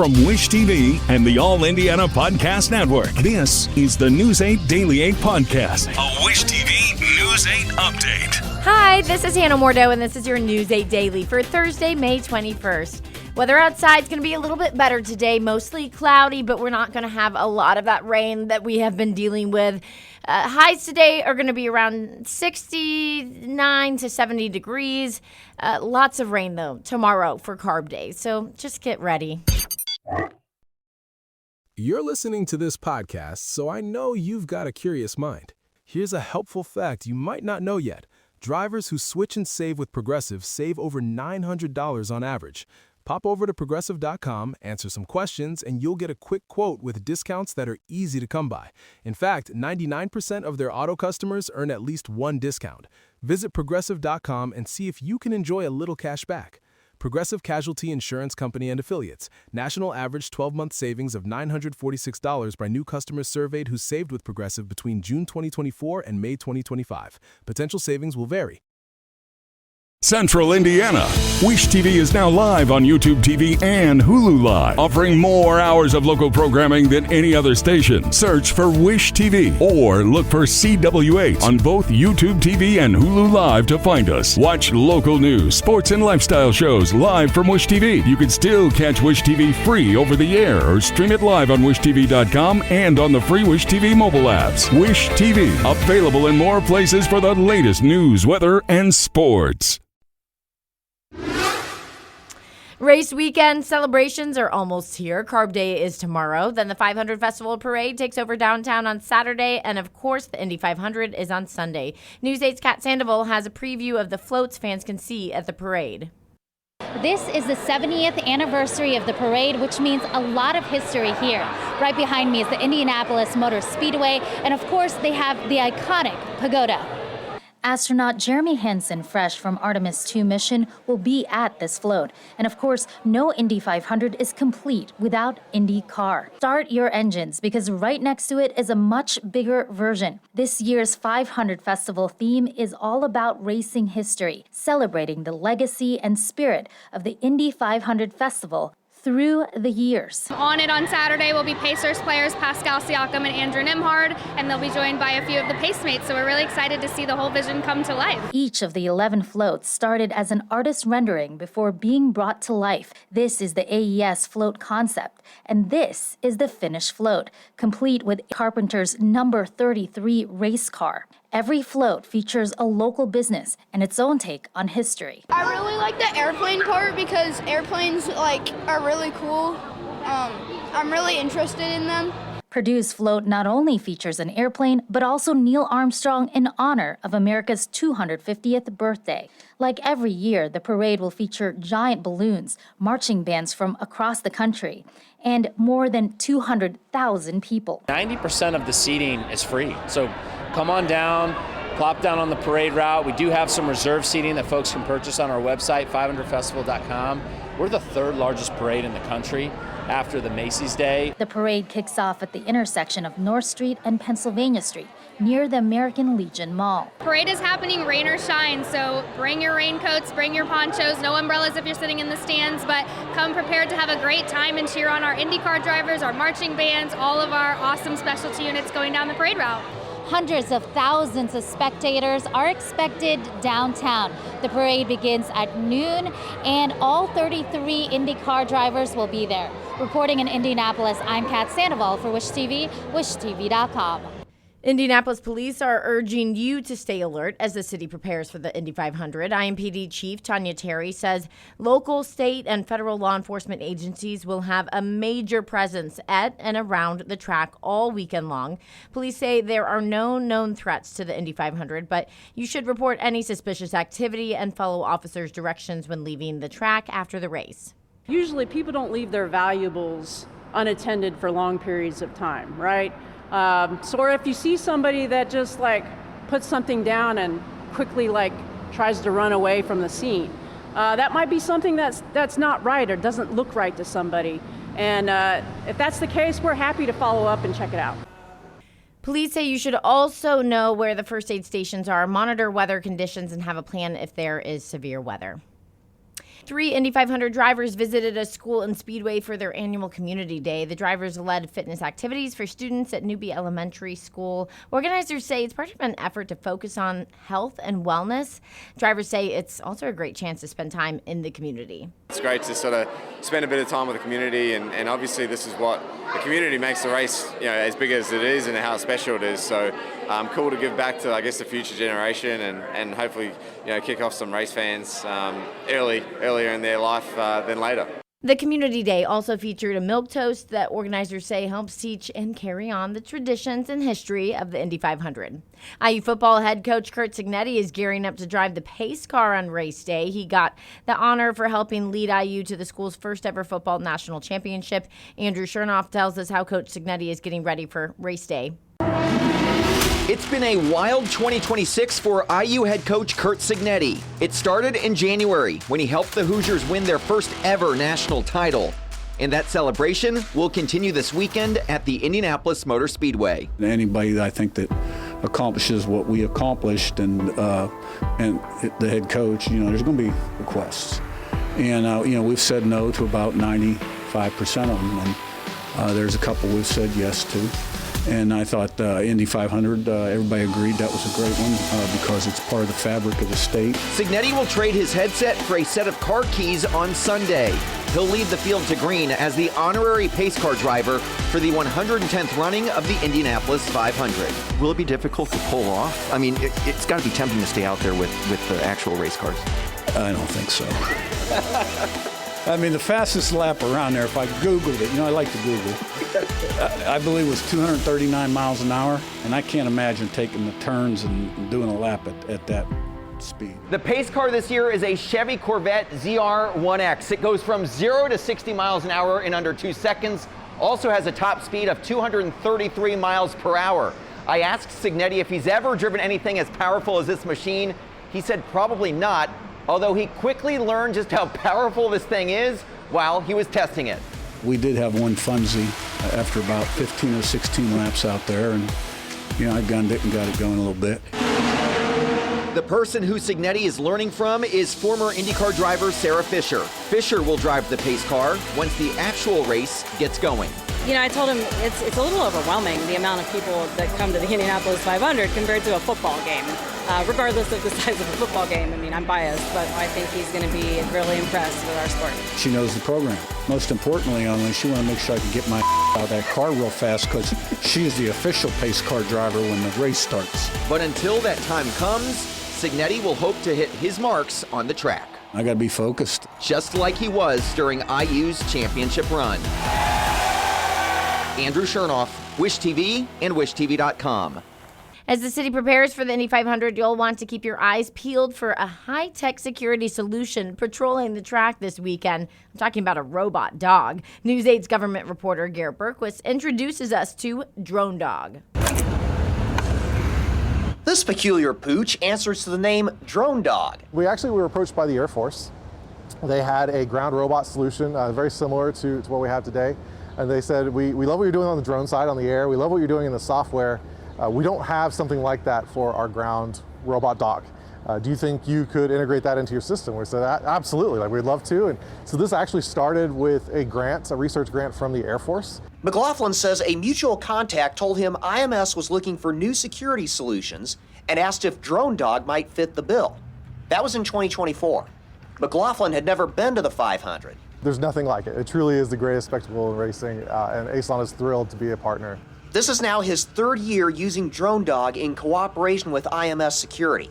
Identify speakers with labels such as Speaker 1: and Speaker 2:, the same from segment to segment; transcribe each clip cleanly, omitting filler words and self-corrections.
Speaker 1: From Wish TV and the All Indiana Podcast Network, this is the News 8 Daily 8 Podcast, a Wish TV News 8 update.
Speaker 2: Hi, this is Hannah Mordo, and this is your News 8 Daily for Thursday, May 21st. Weather outside is going to be a little bit better today, mostly cloudy, but we're not going to have a lot of that rain that we have been dealing with. Highs today are going to be around 69 to 70 degrees. Lots of rain, though, tomorrow for Carb Day, so just get ready.
Speaker 3: You're listening to this podcast, so I know you've got a curious mind. Here's a helpful fact you might not know yet. Drivers who switch and save with Progressive save over $900 on average. Pop over to Progressive.com, answer some questions, and you'll get a quick quote with discounts that are easy to come by. In fact, 99% of their auto customers earn at least one discount. Visit Progressive.com and see if you can enjoy a little cash back. Progressive Casualty Insurance Company and Affiliates. National average 12-month savings of $946 by new customers surveyed who saved with Progressive between June 2024 and May 2025. Potential savings will vary.
Speaker 1: Central Indiana. Wish TV is now live on YouTube TV and Hulu Live, offering more hours of local programming than any other station. Search for Wish TV or look for CW8 on both YouTube TV and Hulu Live to find us. Watch local news, sports, and lifestyle shows live from Wish TV. You can still catch Wish TV free over the air or stream it live on wishtv.com and on the free Wish TV mobile apps. Wish TV, available in more places for the latest news, weather, and sports.
Speaker 2: Race weekend celebrations are almost here. Carb Day is tomorrow. Then the 500 Festival Parade takes over downtown on Saturday. And of course, the Indy 500 is on Sunday. News 8's Kat Sandoval has a preview of the floats fans can see at the parade.
Speaker 4: This is the 70th anniversary of the parade, which means a lot of history here. Right behind me is the Indianapolis Motor Speedway. And of course, they have the iconic pagoda. Astronaut Jeremy Hansen, fresh from Artemis 2 mission, will be at this float. And of course, no Indy 500 is complete without IndyCar. Start your engines, because right next to it is a much bigger version. This year's 500 Festival theme is all about racing history, celebrating the legacy and spirit of the Indy 500 Festival through the years.
Speaker 5: On it on Saturday will be Pacers players Pascal Siakam and Andrew Nimhard, and they'll be joined by a few of the Pacemates, so we're really excited to see the whole vision come to life.
Speaker 4: Each of the 11 floats started as an artist rendering before being brought to life. This is the AES float concept, and this is the finished float, complete with Carpenter's number 33 race car. Every float features a local business and its own take on history.
Speaker 6: I really like the airplane part because airplanes are really cool. I'm really interested in them.
Speaker 4: Purdue's float not only features an airplane, but also Neil Armstrong in honor of America's 250th birthday. Like every year, the parade will feature giant balloons, marching bands from across the country, and more than 200,000 people.
Speaker 7: 90% of the seating is free, so come on down, plop down on the parade route. We do have some reserve seating that folks can purchase on our website, 500festival.com. We're the third largest parade in the country after the Macy's Day.
Speaker 4: The parade kicks off at the intersection of North Street and Pennsylvania Street, near the American Legion Mall.
Speaker 5: Parade is happening rain or shine, so bring your raincoats, bring your ponchos, no umbrellas if you're sitting in the stands, but come prepared to have a great time and cheer on our IndyCar drivers, our marching bands, all of our awesome specialty units going down the parade route.
Speaker 4: Hundreds of thousands of spectators are expected downtown. The parade begins at noon, and all 33 IndyCar drivers will be there. Reporting in Indianapolis, I'm Kat Sandoval for Wish TV, wishtv.com.
Speaker 2: Indianapolis police are urging you to stay alert as the city prepares for the Indy 500. IMPD Chief Tanya Terry says local, state, and federal law enforcement agencies will have a major presence at and around the track all weekend long. Police say there are no known threats to the Indy 500, but you should report any suspicious activity and follow officers' directions when leaving the track after the race.
Speaker 8: Usually people don't leave their valuables unattended for long periods of time, right? Or if you see somebody that just puts something down and quickly tries to run away from the scene, that might be something that's not right or doesn't look right to somebody. And if that's the case, we're happy to follow up and check it out.
Speaker 2: Police say you should also know where the first aid stations are, monitor weather conditions, and have a plan if there is severe weather. 3 Indy 500 drivers visited a school and speedway for their annual community day. The drivers led fitness activities for students at Newby Elementary School. Organizers say it's part of an effort to focus on health and wellness. Drivers say it's also a great chance to spend time in the community.
Speaker 9: It's great to sort of spend a bit of time with the community, and obviously this is what the community makes the race, as big as it is and how special it is. So cool to give back to, I guess, the future generation and hopefully, kick off some race fans earlier in their life than later.
Speaker 2: The community day also featured a milk toast that organizers say helps teach and carry on the traditions and history of the Indy 500. IU football head coach Curt Cignetti is gearing up to drive the pace car on race day. He got the honor for helping lead IU to the school's first ever football national championship. Andrew Chernoff tells us how Coach Cignetti is getting ready for race day.
Speaker 10: It's been a wild 2026 for IU head coach Curt Cignetti. It started in January when he helped the Hoosiers win their first ever national title. And that celebration will continue this weekend at the Indianapolis Motor Speedway.
Speaker 11: Anybody that I think that accomplishes what we accomplished and the head coach, there's going to be requests. And, we've said no to about 95% of them. And there's a couple we've said yes to. And I thought Indy 500, everybody agreed that was a great one because it's part of the fabric of the state.
Speaker 10: Cignetti will trade his headset for a set of car keys on Sunday. He'll lead the field to green as the honorary pace car driver for the 110th running of the Indianapolis 500.
Speaker 12: Will it be difficult to pull off? I mean, it's got to be tempting to stay out there with the actual race cars.
Speaker 11: I don't think so. I mean, the fastest lap around there, if I Googled it, I like to Google, I believe it was 239 miles an hour, and I can't imagine taking the turns and doing a lap at that speed.
Speaker 10: The pace car this year is a Chevy Corvette ZR1X. It goes from 0 to 60 miles an hour in under 2 seconds. Also has a top speed of 233 miles per hour. I asked Cignetti if he's ever driven anything as powerful as this machine. He said probably not, although he quickly learned just how powerful this thing is while he was testing it.
Speaker 11: We did have one funzie after about 15 or 16 laps out there, and I gunned it and got it going a little bit.
Speaker 10: The person who Cignetti is learning from is former IndyCar driver Sarah Fisher. Fisher will drive the pace car once the actual race gets going.
Speaker 13: I told him it's a little overwhelming, the amount of people that come to the Indianapolis 500 compared to a football game. Regardless of the size of a football game, I'm biased, but I think he's going to be really impressed with our sport.
Speaker 11: She knows the program. Most importantly, she want to make sure I can get my out of that car real fast because she is the official pace car driver when the race starts.
Speaker 10: But until that time comes, Cignetti will hope to hit his marks on the track.
Speaker 11: I got to be focused.
Speaker 10: Just like he was during IU's championship run. Andrew Chernoff, Wish TV and WishTV.com.
Speaker 2: As the city prepares for the Indy 500, you'll want to keep your eyes peeled for a high-tech security solution patrolling the track this weekend. I'm talking about a robot dog. News 8's government reporter Garrett Berquist introduces us to Drone Dog.
Speaker 10: This peculiar pooch answers to the name Drone Dog.
Speaker 14: We were approached by the Air Force. They had a ground robot solution very similar to what we have today. And they said, we love what you're doing on the drone side, on the air. We love what you're doing in the software. We don't have something like that for our ground robot dog. Do you think you could integrate that into your system? We said, absolutely, we'd love to. And so this actually started with a research grant from the Air Force.
Speaker 10: McLaughlin says a mutual contact told him IMS was looking for new security solutions and asked if Drone Dog might fit the bill. That was in 2024. McLaughlin had never been to the 500.
Speaker 14: There's nothing like it. It truly is the greatest spectacle in racing, and Aislon is thrilled to be a partner.
Speaker 10: This is now his third year using Drone Dog in cooperation with IMS Security.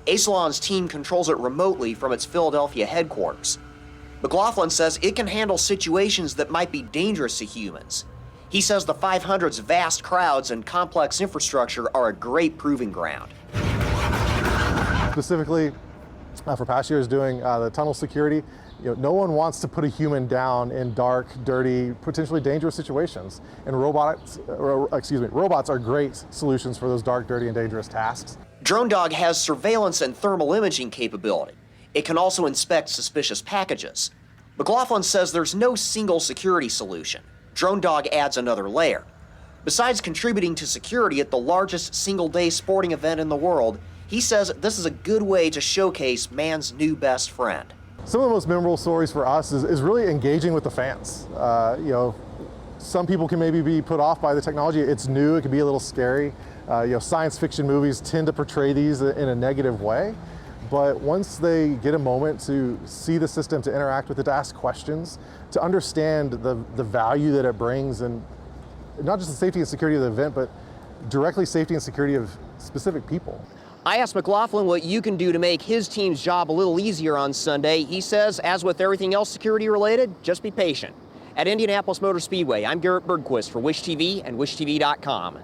Speaker 10: Aislon's team controls it remotely from its Philadelphia headquarters. McLaughlin says it can handle situations that might be dangerous to humans. He says the 500's vast crowds and complex infrastructure are a great proving ground.
Speaker 14: Specifically, for past years doing the tunnel security, no one wants to put a human down in dark, dirty, potentially dangerous situations. And robots are great solutions for those dark, dirty, and dangerous tasks.
Speaker 10: Drone Dog has surveillance and thermal imaging capability. It can also inspect suspicious packages. McLaughlin says there's no single security solution. Drone Dog adds another layer. Besides contributing to security at the largest single-day sporting event in the world, he says this is a good way to showcase man's new best friend.
Speaker 14: some of the most memorable stories for us is really engaging with the fans. Some people can maybe be put off by the technology. It's new, it can be a little scary. Science fiction movies tend to portray these in a negative way. But once they get a moment to see the system, to interact with it, to ask questions, to understand the value that it brings, and not just the safety and security of the event, but directly safety and security of specific people.
Speaker 15: I asked McLaughlin what you can do to make his team's job a little easier on Sunday. He says, as with everything else security related, just be patient. At Indianapolis Motor Speedway, I'm Garrett Bergquist for Wish TV and WishTV.com.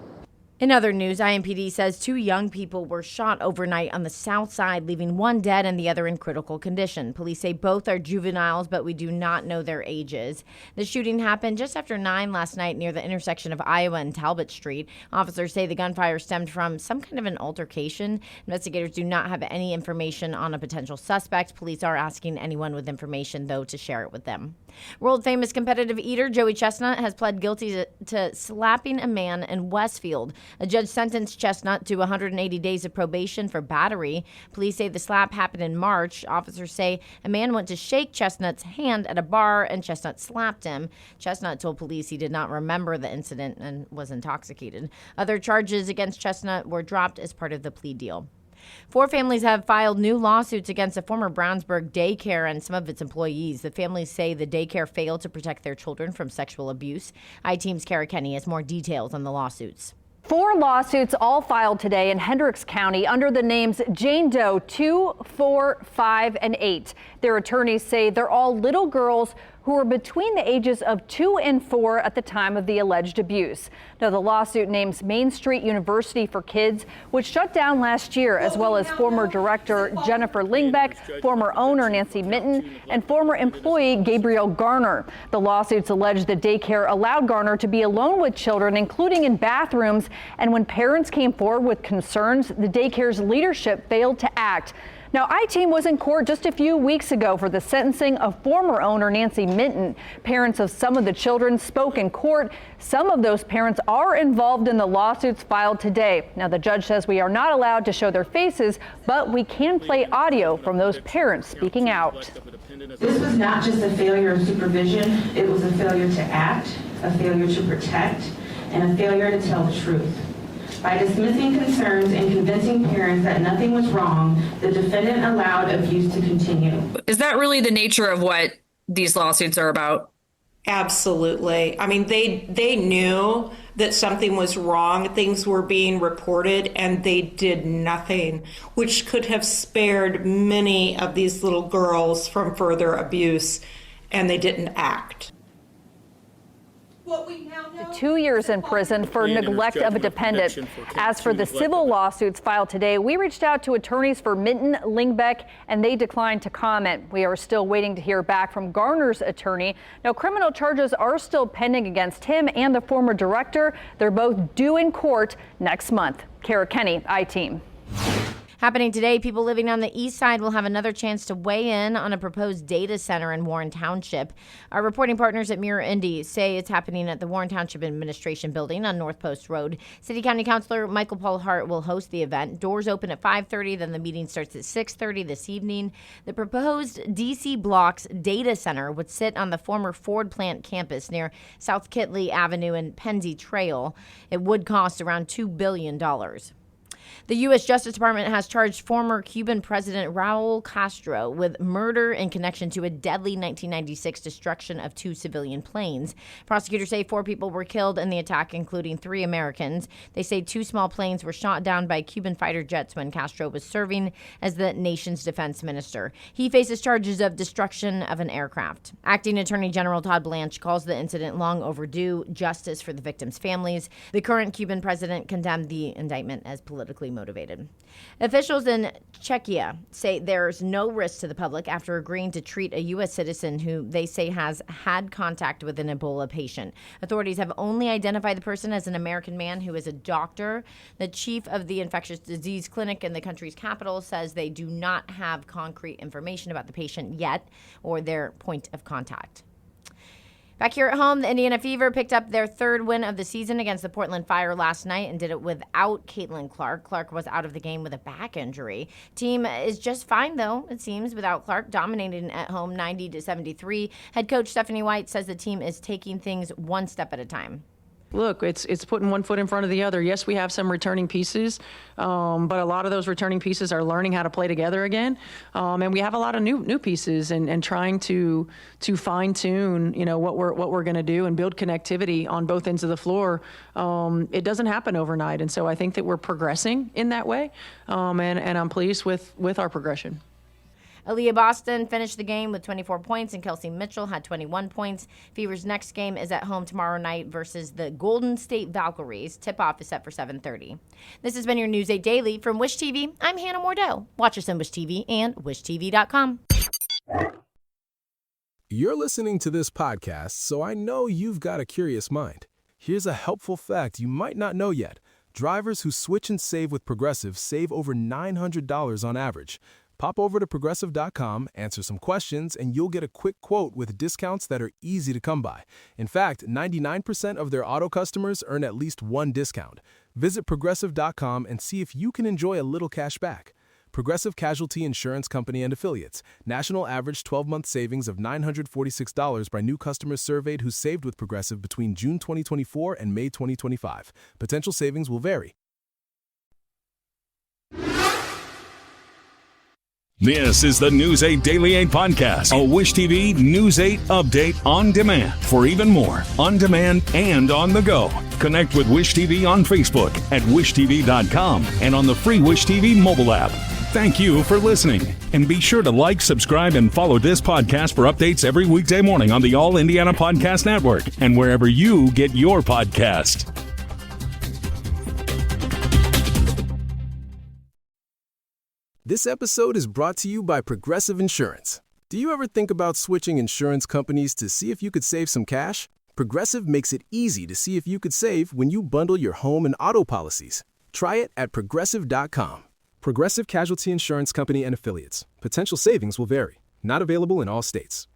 Speaker 2: In other news, IMPD says 2 young people were shot overnight on the south side, leaving one dead and the other in critical condition. Police say both are juveniles, but we do not know their ages. The shooting happened just after 9 last night near the intersection of Iowa and Talbot Street. Officers say the gunfire stemmed from some kind of an altercation. Investigators do not have any information on a potential suspect. Police are asking anyone with information, though, to share it with them. World-famous competitive eater Joey Chestnut has pled guilty to slapping a man in Westfield. A judge sentenced Chestnut to 180 days of probation for battery. Police say the slap happened in March. Officers say a man went to shake Chestnut's hand at a bar and Chestnut slapped him. Chestnut told police he did not remember the incident and was intoxicated. Other charges against Chestnut were dropped as part of the plea deal. 4 families have filed new lawsuits against a former Brownsburg daycare and some of its employees. The families say the daycare failed to protect their children from sexual abuse. I-Team's Kara Kenny has more details on the lawsuits.
Speaker 16: 4 lawsuits all filed today in Hendricks County under the names Jane Doe 2, 4, 5, and 8. Their attorneys say they're all little girls who were between the ages of 2 and 4 at the time of the alleged abuse. Now, the lawsuit names Main Street University for Kids, which shut down last year, as well as former director Jennifer Lingbeck, former owner Nancy Minton, and former employee Gabriel Garner. The lawsuits allege the daycare allowed Garner to be alone with children, including in bathrooms, and when parents came forward with concerns, the daycare's leadership failed to act. Now, I-Team was in court just a few weeks ago for the sentencing of former owner Nancy Minton. Parents of some of the children spoke in court. Some of those parents are involved in the lawsuits filed today. Now, the judge says we are not allowed to show their faces, but we can play audio from those parents speaking out.
Speaker 17: This was not just a failure of supervision. It was a failure to act, a failure to protect, and a failure to tell the truth. By dismissing concerns and convincing parents that nothing was wrong, the defendant allowed abuse to continue.
Speaker 18: Is that really the nature of what these lawsuits are about?
Speaker 19: Absolutely. I mean, they knew that something was wrong, things were being reported, and they did nothing, which could have spared many of these little girls from further abuse, and they didn't act.
Speaker 16: 2 years in prison for neglect of a dependent. As for the civil lawsuits filed today, we reached out to attorneys for Minton, Lingbeck, and they declined to comment. We are still waiting to hear back from Garner's attorney. Now, criminal charges are still pending against him and the former director. They're both due in court next month. Kara Kenny, I-Team.
Speaker 2: Happening today, people living on the east side will have another chance to weigh in on a proposed data center in Warren Township. Our reporting partners at Mirror Indy say it's happening at the Warren Township Administration Building on North Post Road. City County Councilor Michael Paul Hart will host the event. Doors open at 5:30, then the meeting starts at 6:30 this evening. The proposed DC Blocks data center would sit on the former Ford plant campus near South Kitley Avenue and Pennsy Trail. It would cost around $2 billion. The U.S. Justice Department has charged former Cuban President Raul Castro with murder in connection to a deadly 1996 destruction of 2 civilian planes. Prosecutors say 4 people were killed in the attack, including 3 Americans. They say 2 small planes were shot down by Cuban fighter jets when Castro was serving as the nation's defense minister. He faces charges of destruction of an aircraft. Acting Attorney General Todd Blanche calls the incident long overdue justice for the victims' families. The current Cuban president condemned the indictment as politically motivated. Officials in Czechia say there's no risk to the public after agreeing to treat a U.S. citizen who they say has had contact with an Ebola patient. Authorities have only identified the person as an American man who is a doctor. The chief of the infectious disease clinic in the country's capital says they do not have concrete information about the patient yet or their point of contact. Back here at home, the Indiana Fever picked up their third win of the season against the Portland Fire last night and did it without Caitlin Clark. Clark was out of the game with a back injury. Team is just fine, though, it seems, without Clark, dominating at home 90-73. Head coach Stephanie White says the team is taking things one step at a time.
Speaker 8: Look, it's putting one foot in front of the other. Yes, we have some returning pieces, but a lot of those returning pieces are learning how to play together again. And we have a lot of new pieces and trying to fine tune, what we're going to do and build connectivity on both ends of the floor. It doesn't happen overnight, and so I think that we're progressing in that way, and I'm pleased with our progression.
Speaker 2: Aaliyah Boston finished the game with 24 points, and Kelsey Mitchell had 21 points. Fever's next game is at home tomorrow night versus the Golden State Valkyries. Tip-off is set for 7:30. This has been your News 8 Daily from Wish TV. I'm Hannah Mordell. Watch us on Wish TV and WishTV.com.
Speaker 3: You're listening to this podcast, so I know you've got a curious mind. Here's a helpful fact you might not know yet. Drivers who switch and save with Progressive save over $900 on average. Pop over to Progressive.com, answer some questions, and you'll get a quick quote with discounts that are easy to come by. In fact, 99% of their auto customers earn at least one discount. Visit Progressive.com and see if you can enjoy a little cash back. Progressive Casualty Insurance Company and Affiliates. National average 12-month savings of $946 by new customers surveyed who saved with Progressive between June 2024 and May 2025. Potential savings will vary.
Speaker 1: This is the News 8 Daily 8 podcast, a Wish TV News 8 update on demand. For even more, on demand and on the go. Connect with Wish TV on Facebook at wishtv.com and on the free Wish TV mobile app. Thank you for listening. And be sure to like, subscribe, and follow this podcast for updates every weekday morning on the All Indiana Podcast Network and wherever you get your podcast.
Speaker 3: This episode is brought to you by Progressive Insurance. Do you ever think about switching insurance companies to see if you could save some cash? Progressive makes it easy to see if you could save when you bundle your home and auto policies. Try it at Progressive.com. Progressive Casualty Insurance Company and Affiliates. Potential savings will vary. Not available in all states.